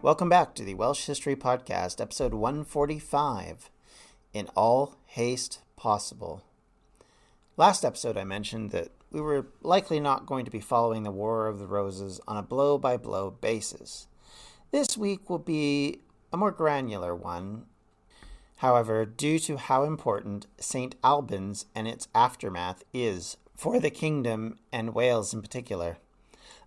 Welcome back to the Welsh History Podcast, episode 145, In All Haste Possible. Last episode I mentioned that we were likely not going to be following the War of the Roses on a blow-by-blow basis. This week will be a more granular one. However, due to how important St Albans and its aftermath is for the kingdom and Wales in particular,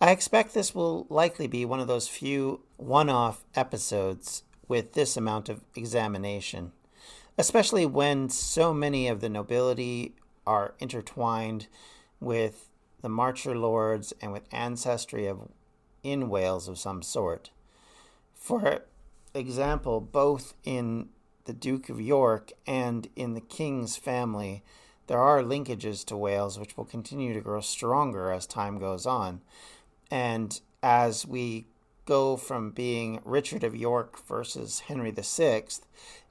I expect this will likely be one of those few one-off episodes with this amount of examination, especially when so many of the nobility are intertwined with the Marcher lords and with ancestry in Wales of some sort. For example, both in the Duke of York and in the King's family, there are linkages to Wales which will continue to grow stronger as time goes on. And as we go from being Richard of York versus Henry VI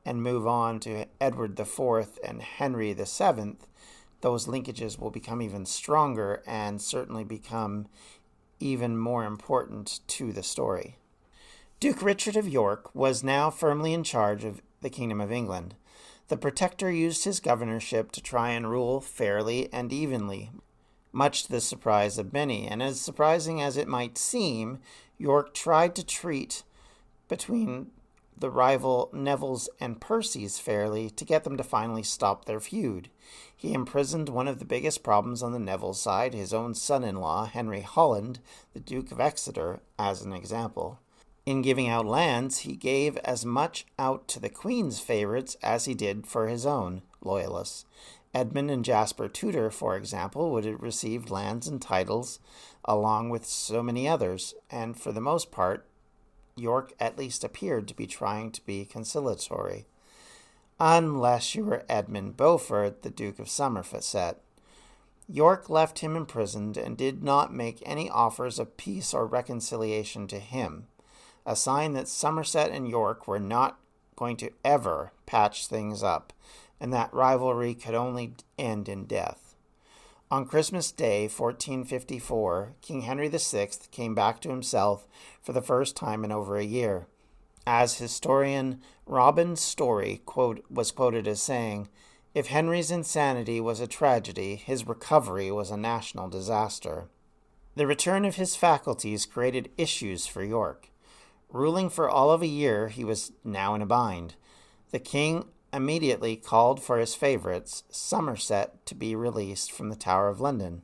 and move on to Edward IV and Henry VII, those linkages will become even stronger and certainly become even more important to the story. Duke Richard of York was now firmly in charge of the Kingdom of England. The Protector used his governorship to try and rule fairly and evenly, much to the surprise of many, and as surprising as it might seem, York tried to treat between the rival Nevilles and Percys fairly to get them to finally stop their feud. He imprisoned one of the biggest problems on the Neville side, his own son-in-law, Henry Holland, the Duke of Exeter, as an example. In giving out lands, he gave as much out to the Queen's favourites as he did for his own loyalists. Edmund and Jasper Tudor, for example, would have received lands and titles along with so many others, and for the most part, York at least appeared to be trying to be conciliatory. Unless you were Edmund Beaufort, the Duke of Somerset. York left him imprisoned and did not make any offers of peace or reconciliation to him, a sign that Somerset and York were not going to ever patch things up, and that rivalry could only end in death. On Christmas Day, 1454, King Henry VI came back to himself for the first time in over a year. As historian Robin Story was quoted as saying, "If Henry's insanity was a tragedy, his recovery was a national disaster." The return of his faculties created issues for York. Ruling for all of a year, he was now in a bind. The king immediately called for his favorites, Somerset, to be released from the Tower of London.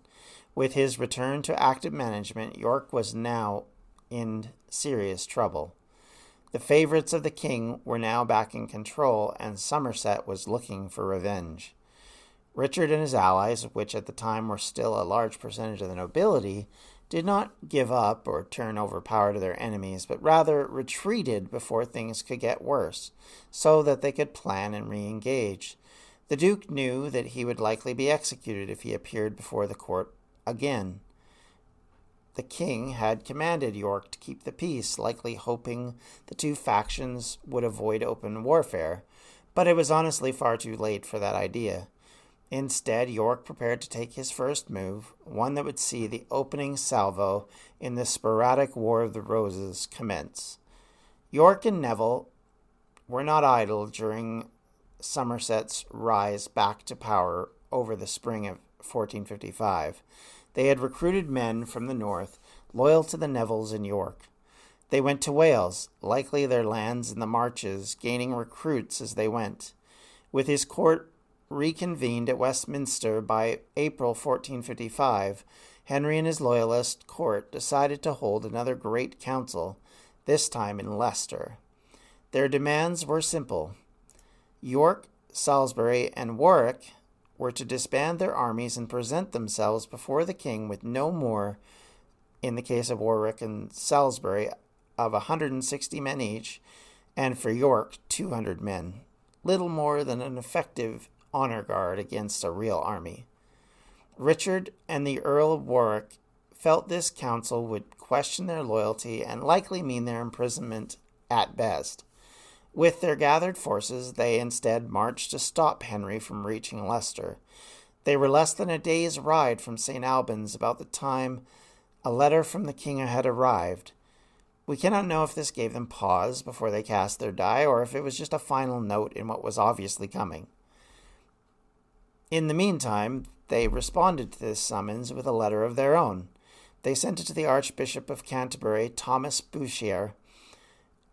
With his return to active management, York was now in serious trouble. The favorites of the king were now back in control, and Somerset was looking for revenge. Richard and his allies, which at the time were still a large percentage of the nobility, did not give up or turn over power to their enemies, but rather retreated before things could get worse, so that they could plan and re-engage. The Duke knew that he would likely be executed if he appeared before the court again. The king had commanded York to keep the peace, likely hoping the two factions would avoid open warfare, but it was honestly far too late for that idea. Instead, York prepared to take his first move, one that would see the opening salvo in the sporadic War of the Roses commence. York and Neville were not idle during Somerset's rise back to power over the spring of 1455. They had recruited men from the north, loyal to the Nevilles in York. They went to Wales, likely their lands in the Marches, gaining recruits as they went. With his court reconvened at Westminster by April 1455, Henry and his loyalist court decided to hold another great council, this time in Leicester. Their demands were simple. York, Salisbury, and Warwick were to disband their armies and present themselves before the king with no more, in the case of Warwick and Salisbury, of 160 men each, and for York, 200 men, little more than an effective honor guard against a real army. Richard and the Earl of Warwick felt this council would question their loyalty and likely mean their imprisonment at best. With their gathered forces, they instead marched to stop Henry from reaching Leicester. They were less than a day's ride from St Albans about the time a letter from the king had arrived, We cannot know if this gave them pause before they cast their die, or if it was just a final note in what was obviously coming. In the meantime, they responded to this summons with a letter of their own. They sent it to the Archbishop of Canterbury, Thomas Bouchier,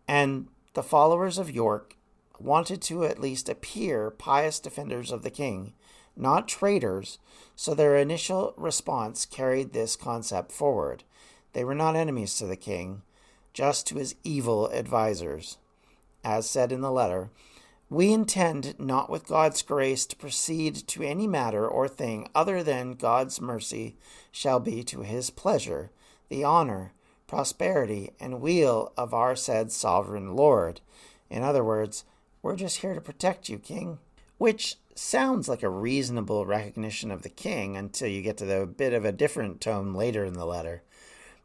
and the followers of York wanted to at least appear pious defenders of the king, not traitors, so their initial response carried this concept forward. They were not enemies to the king, just to his evil advisers. As said in the letter, "We intend not with God's grace to proceed to any matter or thing other than God's mercy shall be to his pleasure, the honor, prosperity, and weal of our said sovereign Lord." In other words, we're just here to protect you, king. Which sounds like a reasonable recognition of the king until you get to the bit of a different tone later in the letter.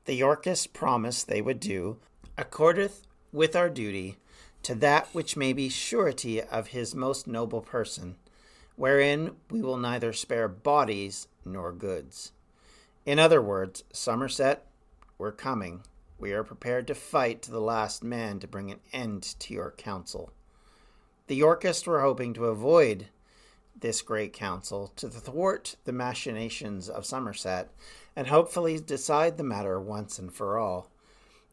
The Yorkists promised they would do, "accordeth with our duty, to that which may be surety of his most noble person, wherein we will neither spare bodies nor goods." In other words, Somerset, we're coming. We are prepared to fight to the last man to bring an end to your council. The Yorkists were hoping to avoid this great council to thwart the machinations of Somerset and hopefully decide the matter once and for all.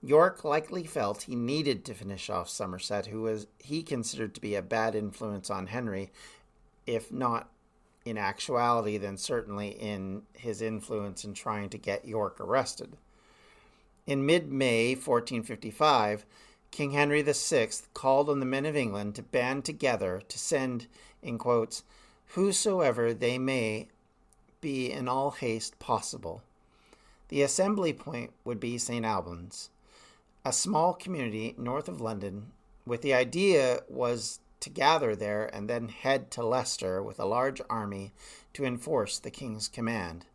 York likely felt he needed to finish off Somerset, who he considered to be a bad influence on Henry, if not in actuality, then certainly in his influence in trying to get York arrested. In mid-May 1455, King Henry VI called on the men of England to band together to send, in quotes, "whosoever they may be in all haste possible." The assembly point would be St Albans, a small community north of London, with the idea was to gather there and then head to Leicester with a large army to enforce the king's command.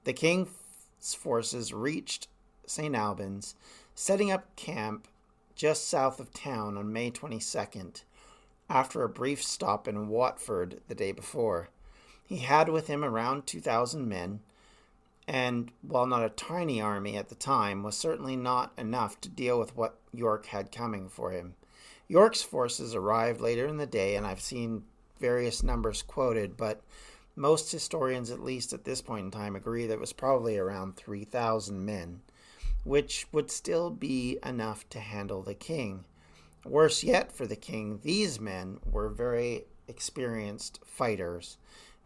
The king's forces reached St Albans, setting up camp just south of town on May 22nd, after a brief stop in Watford the day before. He had with him around 2,000 men, and while not a tiny army at the time, was certainly not enough to deal with what York had coming for him. York's forces arrived later in the day, and I've seen various numbers quoted, but most historians, at least at this point in time, agree that it was probably around 3,000 men, which would still be enough to handle the king. Worse yet for the king, these men were very experienced fighters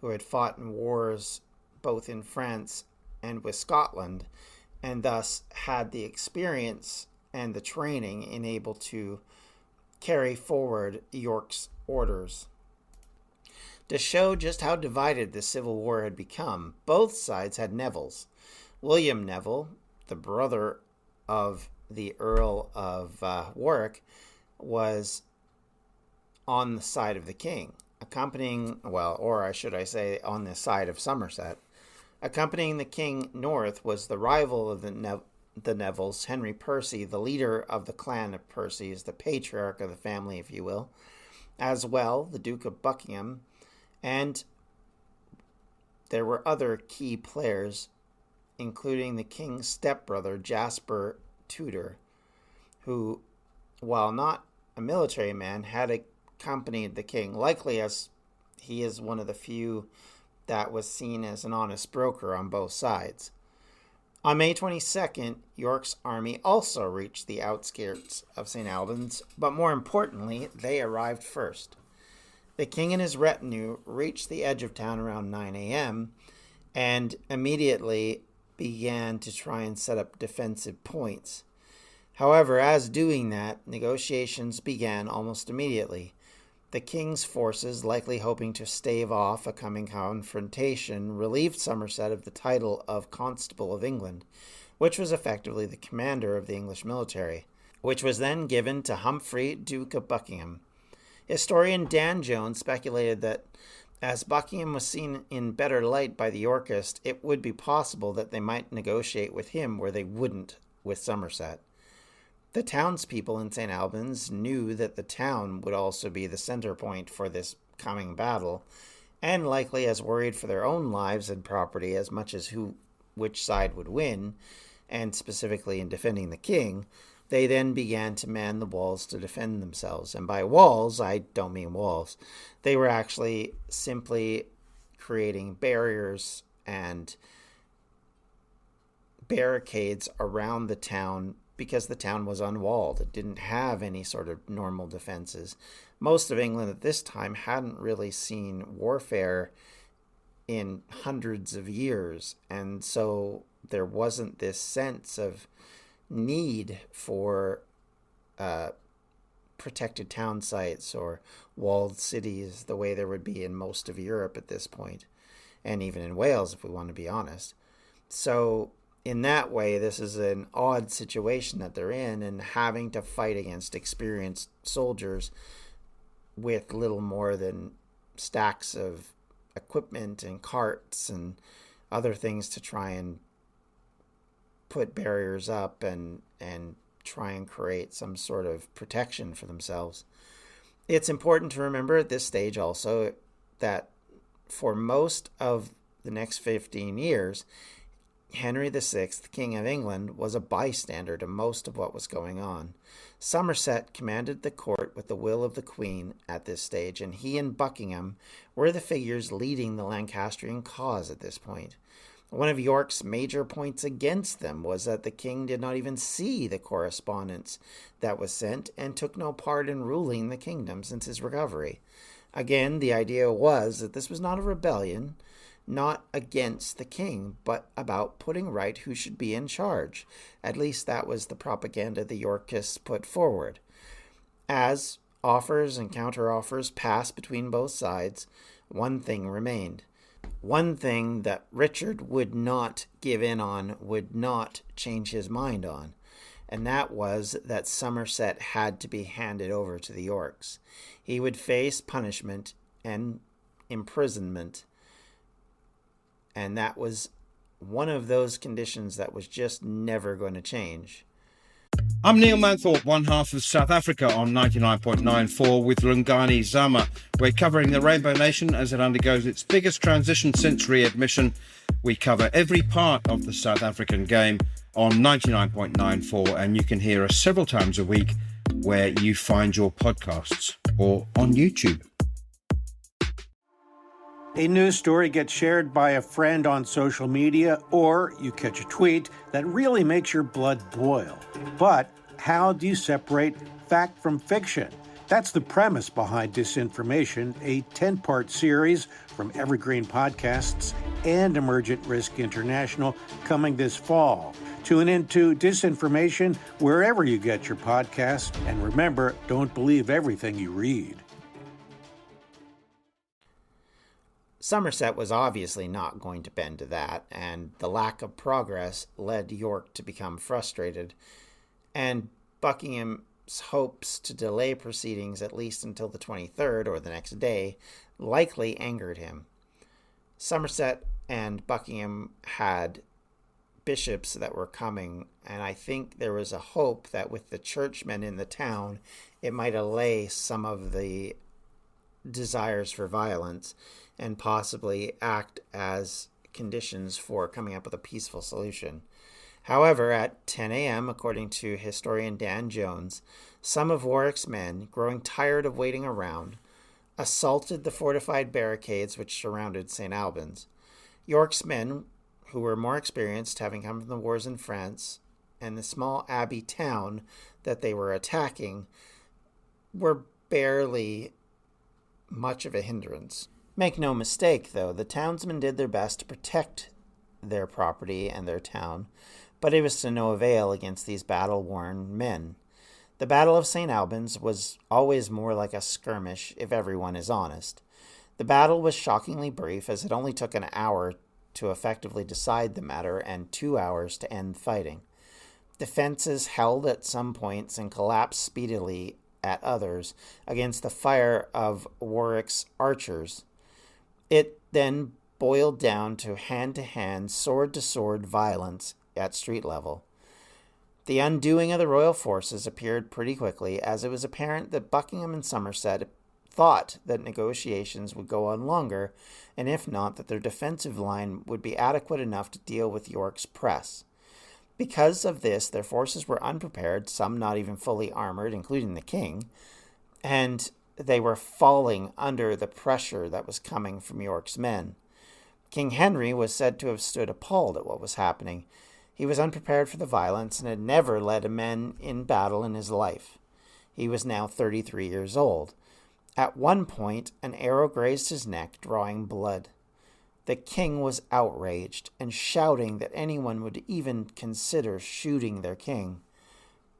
who had fought in wars both in France and with Scotland, and thus had the experience and the training in able to carry forward York's orders. To show just how divided the Civil War had become, both sides had Nevilles. William Neville, the brother of the Earl of Warwick, was on the side of the king, accompanying, or I should say, on the side of Somerset. Accompanying the king north was the rival of the Nevilles, Henry Percy, the leader of the clan of Percys, the patriarch of the family, if you will, as well the Duke of Buckingham, and there were other key players, including the king's stepbrother, Jasper Tudor, who, while not a military man, had accompanied the king, likely as he is one of the few that was seen as an honest broker on both sides. On May 22nd, York's army also reached the outskirts of St Albans, but more importantly, they arrived first. The king and his retinue reached the edge of town around 9 a.m. and immediately began to try and set up defensive points. However, as doing that, negotiations began almost immediately. The king's forces, likely hoping to stave off a coming confrontation, relieved Somerset of the title of Constable of England, which was effectively the commander of the English military, which was then given to Humphrey, Duke of Buckingham. Historian Dan Jones speculated that as Buckingham was seen in better light by the Yorkists, it would be possible that they might negotiate with him where they wouldn't with Somerset. The townspeople in St Albans knew that the town would also be the center point for this coming battle, and likely as worried for their own lives and property as much as which side would win, and specifically in defending the king, They then began to man the walls to defend themselves. And by walls, I don't mean walls. They were actually simply creating barriers and barricades around the town because the town was unwalled. It didn't have any sort of normal defenses. Most of England at this time hadn't really seen warfare in hundreds of years, and so there wasn't this sense of need for protected town sites or walled cities the way there would be in most of Europe at this point, and even in Wales, if we want to be honest. So in that way, this is an odd situation that they're in, and having to fight against experienced soldiers with little more than stacks of equipment and carts and other things to try and put barriers up and try and create some sort of protection for themselves. It's important to remember at this stage also that for most of the next 15 years, Henry VI, King of England, was a bystander to most of what was going on. Somerset commanded the court with the will of the Queen at this stage, and he and Buckingham were the figures leading the Lancastrian cause at this point. One of York's major points against them was that the king did not even see the correspondence that was sent and took no part in ruling the kingdom since his recovery. Again, the idea was that this was not a rebellion, not against the king, but about putting right who should be in charge. At least that was the propaganda the Yorkists put forward. As offers and counter-offers passed between both sides, one thing remained. One thing that Richard would not give in on, would not change his mind on, and that was that Somerset had to be handed over to the Yorks. He would face punishment and imprisonment, and that was one of those conditions that was just never going to change. I'm Neil Manthorpe, one half of South Africa on 99.94 with Lungani Zama. We're covering the Rainbow Nation as it undergoes its biggest transition since readmission. We cover every part of the South African game on 99.94, and you can hear us several times a week where you find your podcasts or on YouTube. A news story gets shared by a friend on social media, or you catch a tweet that really makes your blood boil. But how do you separate fact from fiction? That's the premise behind Disinformation, a 10-part series from Evergreen Podcasts and Emergent Risk International coming this fall. Tune into Disinformation wherever you get your podcasts, and remember, don't believe everything you read. Somerset was obviously not going to bend to that, and the lack of progress led York to become frustrated, and Buckingham's hopes to delay proceedings at least until the 23rd, or the next day, likely angered him. Somerset and Buckingham had bishops that were coming, and I think there was a hope that with the churchmen in the town, it might allay some of the desires for violence and possibly act as conditions for coming up with a peaceful solution. However, at 10 a.m., according to historian Dan Jones, some of Warwick's men, growing tired of waiting around, assaulted the fortified barricades which surrounded St Albans. York's men, who were more experienced, having come from the wars in France, and the small abbey town that they were attacking, were barely much of a hindrance. Make no mistake, though, the townsmen did their best to protect their property and their town, but it was to no avail against these battle-worn men. The Battle of St Albans was always more like a skirmish, if everyone is honest. The battle was shockingly brief, as it only took an hour to effectively decide the matter and 2 hours to end fighting. Defenses held at some points and collapsed speedily at others against the fire of Warwick's archers. It then boiled down to hand-to-hand, sword-to-sword violence at street level. The undoing of the royal forces appeared pretty quickly, as it was apparent that Buckingham and Somerset thought that negotiations would go on longer, and if not, that their defensive line would be adequate enough to deal with York's press. Because of this, their forces were unprepared, some not even fully armored, including the king, and they were falling under the pressure that was coming from York's men. King Henry was said to have stood appalled at what was happening. He was unprepared for the violence and had never led a man in battle in his life. He was now 33 years old. At one point, an arrow grazed his neck, drawing blood. The king was outraged and shouting that anyone would even consider shooting their king.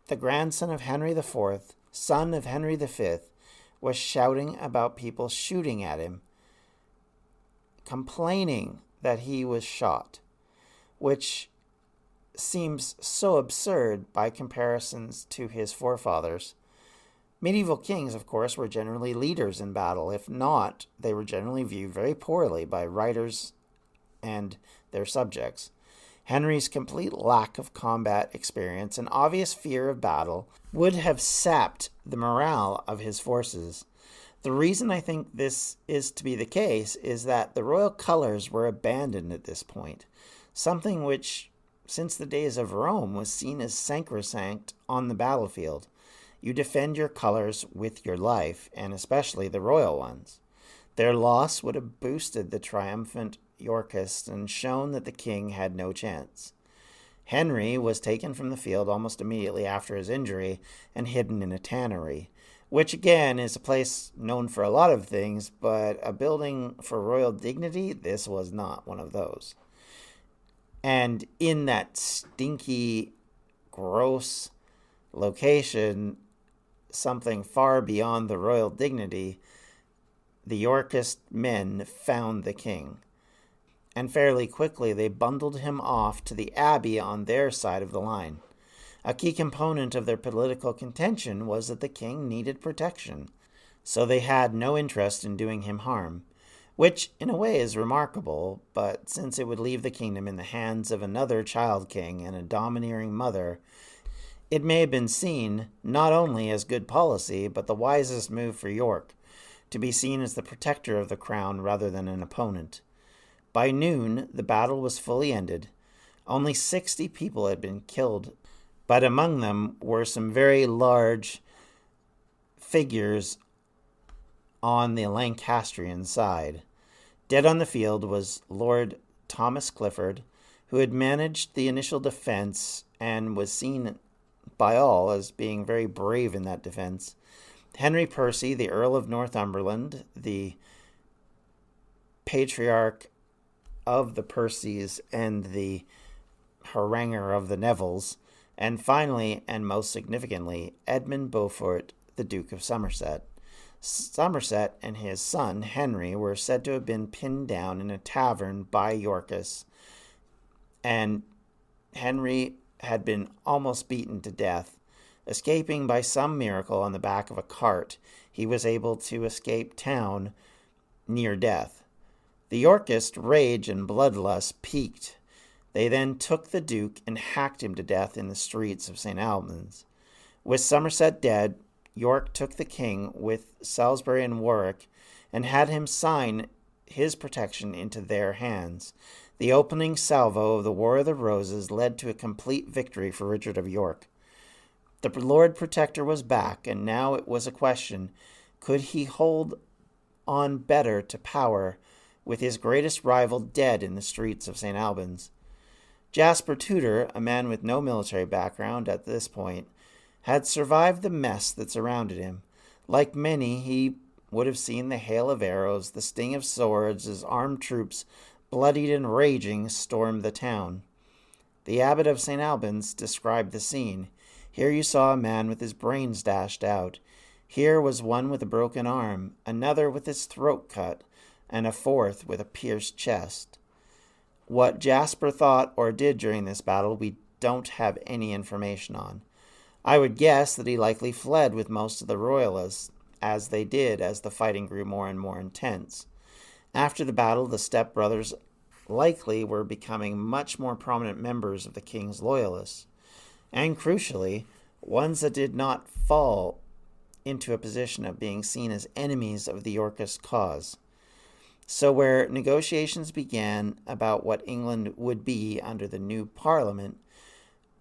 The grandson of Henry IV, son of Henry V, was shouting about people shooting at him, complaining that he was shot, which seems so absurd by comparisons to his forefathers. Medieval kings, of course, were generally leaders in battle. If not, they were generally viewed very poorly by writers and their subjects. Henry's complete lack of combat experience and obvious fear of battle would have sapped the morale of his forces. The reason I think this is to be the case is that the royal colors were abandoned at this point, something which, since the days of Rome, was seen as sacrosanct on the battlefield. You defend your colors with your life, and especially the royal ones. Their loss would have boosted the triumphant Yorkists and shown that the king had no chance. Henry was taken from the field almost immediately after his injury and hidden in a tannery, which again is a place known for a lot of things, but a building for royal dignity, this was not one of those. And in that stinky, gross location, something far beyond the royal dignity, the Yorkist men found the king. And fairly quickly they bundled him off to the abbey on their side of the line. A key component of their political contention was that the king needed protection, so they had no interest in doing him harm, which in a way is remarkable, but since it would leave the kingdom in the hands of another child king and a domineering mother, it may have been seen not only as good policy, but the wisest move for York, to be seen as the protector of the crown rather than an opponent. By noon, the battle was fully ended. Only 60 people had been killed, but among them were some very large figures on the Lancastrian side. Dead on the field was Lord Thomas Clifford, who had managed the initial defense and was seen by all as being very brave in that defense. Henry Percy, the Earl of Northumberland, the patriarch of the Percys and the haranguer of the Nevilles, and finally, and most significantly, Edmund Beaufort, the Duke of Somerset. Somerset and his son, Henry, were said to have been pinned down in a tavern by Yorkists, and Henry had been almost beaten to death. Escaping by some miracle on the back of a cart, he was able to escape town near death. The Yorkist rage and bloodlust peaked. They then took the Duke and hacked him to death in the streets of St Albans. With Somerset dead, York took the king with Salisbury and Warwick and had him sign his protection into their hands. The opening salvo of the War of the Roses led to a complete victory for Richard of York. The Lord Protector was back, and now it was a question, could he hold on better to power with his greatest rival dead in the streets of St Albans? Jasper Tudor, a man with no military background at this point, had survived the mess that surrounded him. Like many, he would have seen the hail of arrows, the sting of swords, as armed troops, bloodied and raging, stormed the town. The abbot of St Albans described the scene. Here you saw a man with his brains dashed out. Here was one with a broken arm, another with his throat cut, and a fourth with a pierced chest. What Jasper thought or did during this battle we don't have any information on. I would guess that he likely fled with most of the royalists, as they did as the fighting grew more and more intense. After the battle, the stepbrothers likely were becoming much more prominent members of the king's loyalists, and crucially, ones that did not fall into a position of being seen as enemies of the Yorkist cause. So where negotiations began about what England would be under the new Parliament,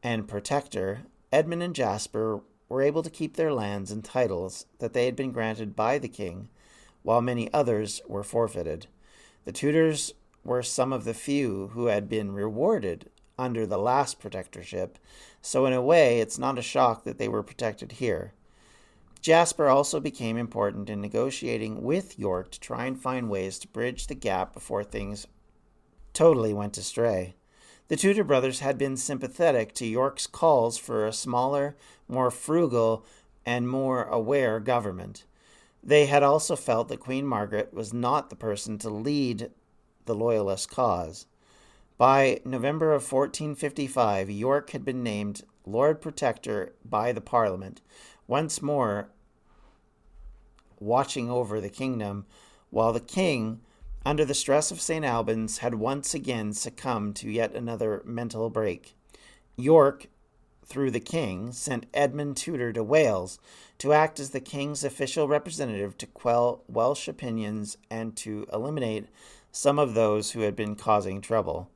and protector, Edmund and Jasper were able to keep their lands and titles that they had been granted by the king, while many others were forfeited. The Tudors were some of the few who had been rewarded under the last protectorship, so in a way it's not a shock that they were protected here. Jasper also became important in negotiating with York to try and find ways to bridge the gap before things totally went astray. The Tudor brothers had been sympathetic to York's calls for a smaller, more frugal, and more aware government. They had also felt that Queen Margaret was not the person to lead the Loyalist cause. By November of 1455, York had been named Lord Protector by the Parliament, once more watching over the kingdom, while the king, under the stress of St Albans, had once again succumbed to yet another mental break. York, through the king, sent Edmund Tudor to Wales to act as the king's official representative to quell Welsh opinions and to eliminate some of those who had been causing trouble.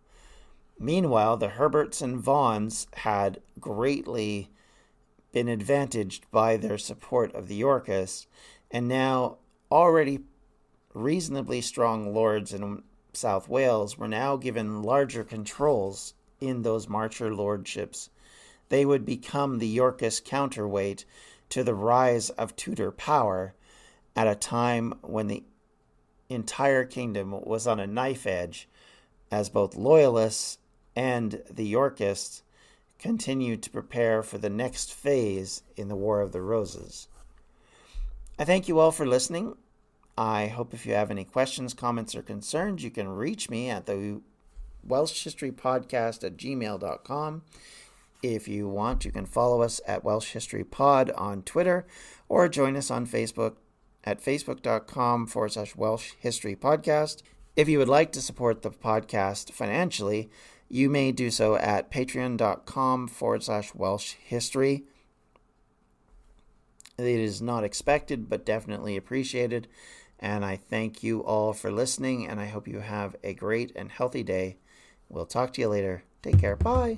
Meanwhile, the Herberts and Vaughans had greatly been advantaged by their support of the Yorkists, and now already reasonably strong lords in South Wales were now given larger controls in those Marcher lordships. They would become the Yorkist counterweight to the rise of Tudor power at a time when the entire kingdom was on a knife edge, as both Loyalists and the Yorkists continued to prepare for the next phase in the War of the Roses. I thank you all for listening. I hope if you have any questions, comments, or concerns, you can reach me at the welshhistorypodcast@gmail.com. If you want, you can follow us at Welsh History Pod on Twitter, or join us on Facebook at facebook.com/Welsh History Podcast. If you would like to support the podcast financially, you may do so at patreon.com/Welsh History. It is not expected, but definitely appreciated. And I thank you all for listening, and I hope you have a great and healthy day. We'll talk to you later. Take care. Bye.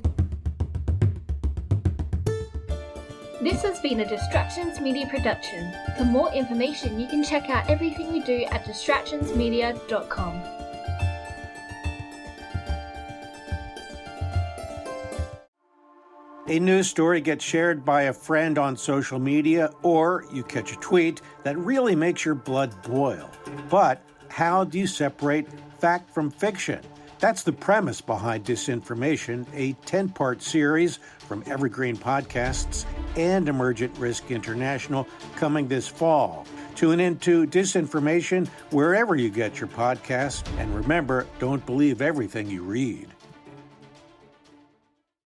This has been a Distractions Media production. For more information, you can check out everything we do at distractionsmedia.com. A news story gets shared by a friend on social media, or you catch a tweet that really makes your blood boil. But how do you separate fact from fiction? That's the premise behind Disinformation, a 10-part series from Evergreen Podcasts and Emergent Risk International coming this fall. Tune into Disinformation wherever you get your podcasts, and remember, don't believe everything you read.